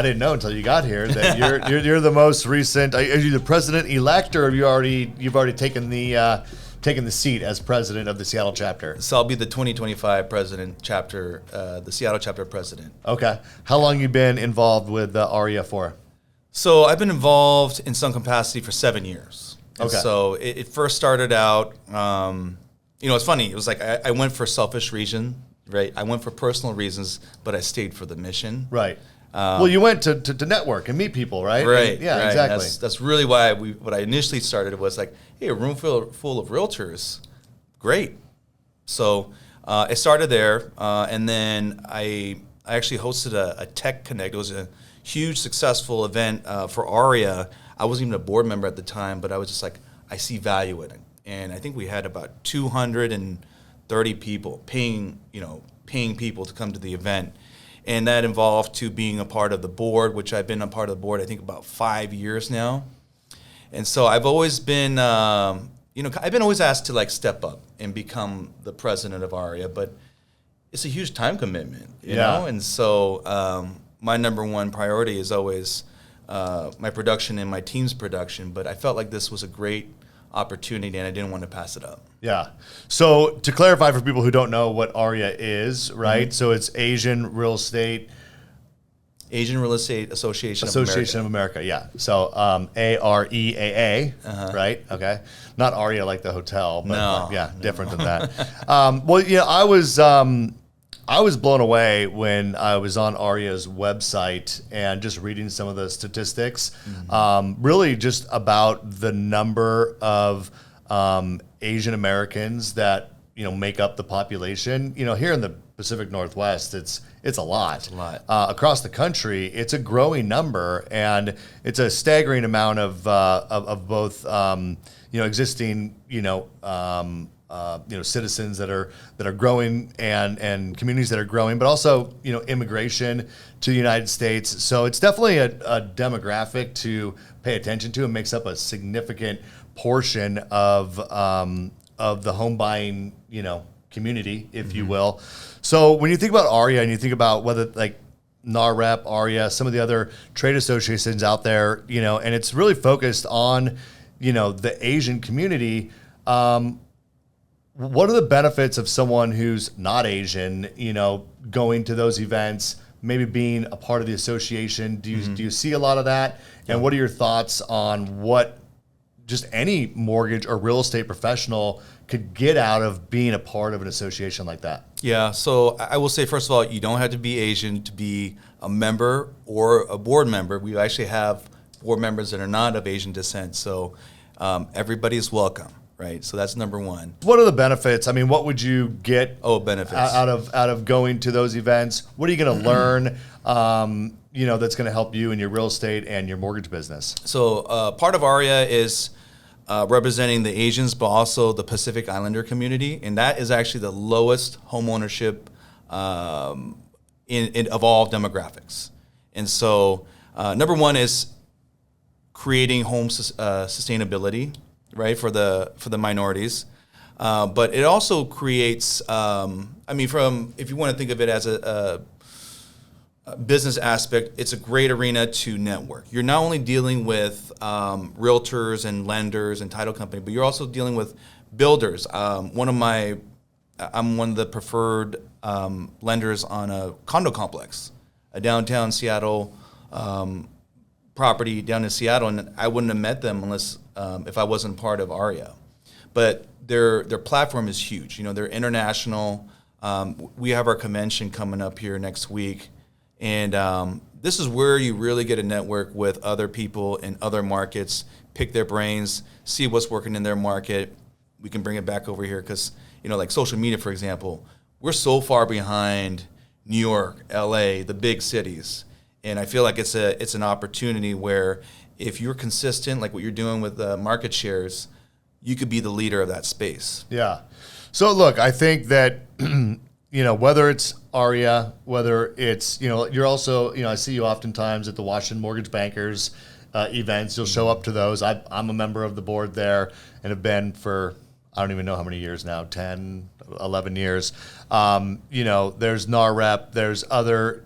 I didn't know until you got here that you're the most recent. Are you the president-elect, or have you've already taken the seat as president of the Seattle chapter? So I'll be the 2025 president chapter, the Seattle chapter president. Okay. How long you been involved with AREAA for? So I've been involved in some capacity for 7 years. And Okay. so it first started out, it's funny. It was like I went for selfish reason, right? I went for personal reasons, but I stayed for the mission. Right. Well, you went to network and meet people, right? Right. And, yeah, right. exactly. That's really why what I initially started was like, hey, a room full of realtors, great. So it started there, and then I actually hosted a Tech Connect. It was a huge, successful event for AREAA. I wasn't even a board member at the time, but I was just like, I see value in it. And I think we had about 230 people paying people to come to the event. And that involved to being a part of the board, which I've been a part of the board, I think, about 5 years now. And so I've always been, I've been always asked to like step up and become the president of AREAA, but it's a huge time commitment, you know? And so my number one priority is always my production and my team's production, but I felt like this was a great opportunity and I didn't want to pass it up. Yeah. So to clarify for people who don't know what AREAA is, right? Mm-hmm. So it's Asian Real Estate Association of America. Yeah. So AREAA, right? Okay. Not AREA like the hotel, but no. Different than that. I was blown away when I was on AREA's website and just reading some of the statistics, really just about the number of Asian Americans that make up the population. Here in the Pacific Northwest, it's a lot. It's a lot. Across the country, it's a growing number, and it's a staggering amount of both existing citizens that are growing and communities that are growing, but also immigration to the United States. So it's definitely a demographic to pay attention to. It makes up a significant portion of the home buying community, if you will. So when you think about AREAA and you think about whether like NAREP, AREAA, some of the other trade associations out there, and it's really focused on the Asian community. What are the benefits of someone who's not Asian, going to those events, maybe being a part of the association? Do you see a lot of that? Yeah. And what are your thoughts on what just any mortgage or real estate professional could get out of being a part of an association like that? Yeah, so I will say, first of all, you don't have to be Asian to be a member or a board member. We actually have board members that are not of Asian descent, so everybody is welcome. Right, so that's number one. What are the benefits? I mean, what would you get benefits out of going to those events? What are you going to learn? That's going to help you in your real estate and your mortgage business. So part of AREAA is representing the Asians, but also the Pacific Islander community, and that is actually the lowest home ownership of all demographics. And so number one is creating home sustainability. Right, for the minorities, but it also creates. If you want to think of it as a business aspect, it's a great arena to network. You're not only dealing with realtors and lenders and title company, but you're also dealing with builders. I'm one of the preferred lenders on a condo complex, a downtown Seattle property down in Seattle, and I wouldn't have met them unless if I wasn't part of AREAA. But their platform is huge. They're international. We have our convention coming up here next week, and this is where you really get a network with other people in other markets, pick their brains, see what's working in their market. We can bring it back over here because, like social media, for example, we're so far behind New York, LA, the big cities. And I feel like it's an opportunity where if you're consistent, like what you're doing with market shares, you could be the leader of that space. Yeah. So look, I think that, whether it's AREAA, whether it's, you're also, I see you oftentimes at the Washington Mortgage Bankers events. You'll show up to those. I'm a member of the board there and have been for, I don't even know how many years now, 10, 11 years. There's NAREP, there's other,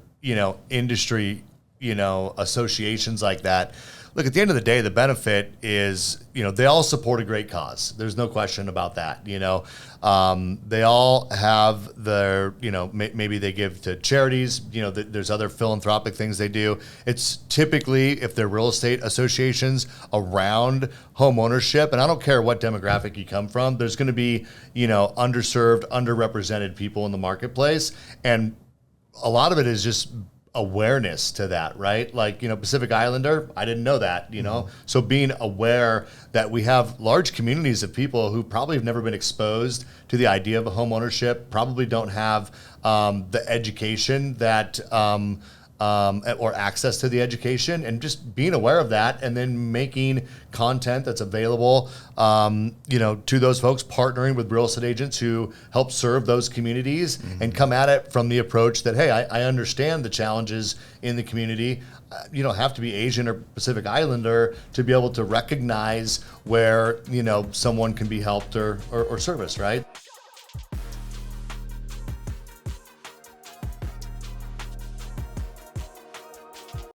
industry, associations like that. Look, at the end of the day, the benefit is, they all support a great cause. There's no question about that. They all have their, maybe they give to charities. There's other philanthropic things they do. It's typically, if they're real estate associations around home ownership, and I don't care what demographic you come from, there's going to be, underserved, underrepresented people in the marketplace. And a lot of it is just awareness to that, right? Like, Pacific Islander, I didn't know that, So being aware that we have large communities of people who probably have never been exposed to the idea of a home ownership, probably don't have the education that, or access to the education, and just being aware of that, and then making content that's available, to those folks, partnering with real estate agents who help serve those communities, and come at it from the approach that, hey, I understand the challenges in the community. You don't have to be Asian or Pacific Islander to be able to recognize where, someone can be helped or serviced, right?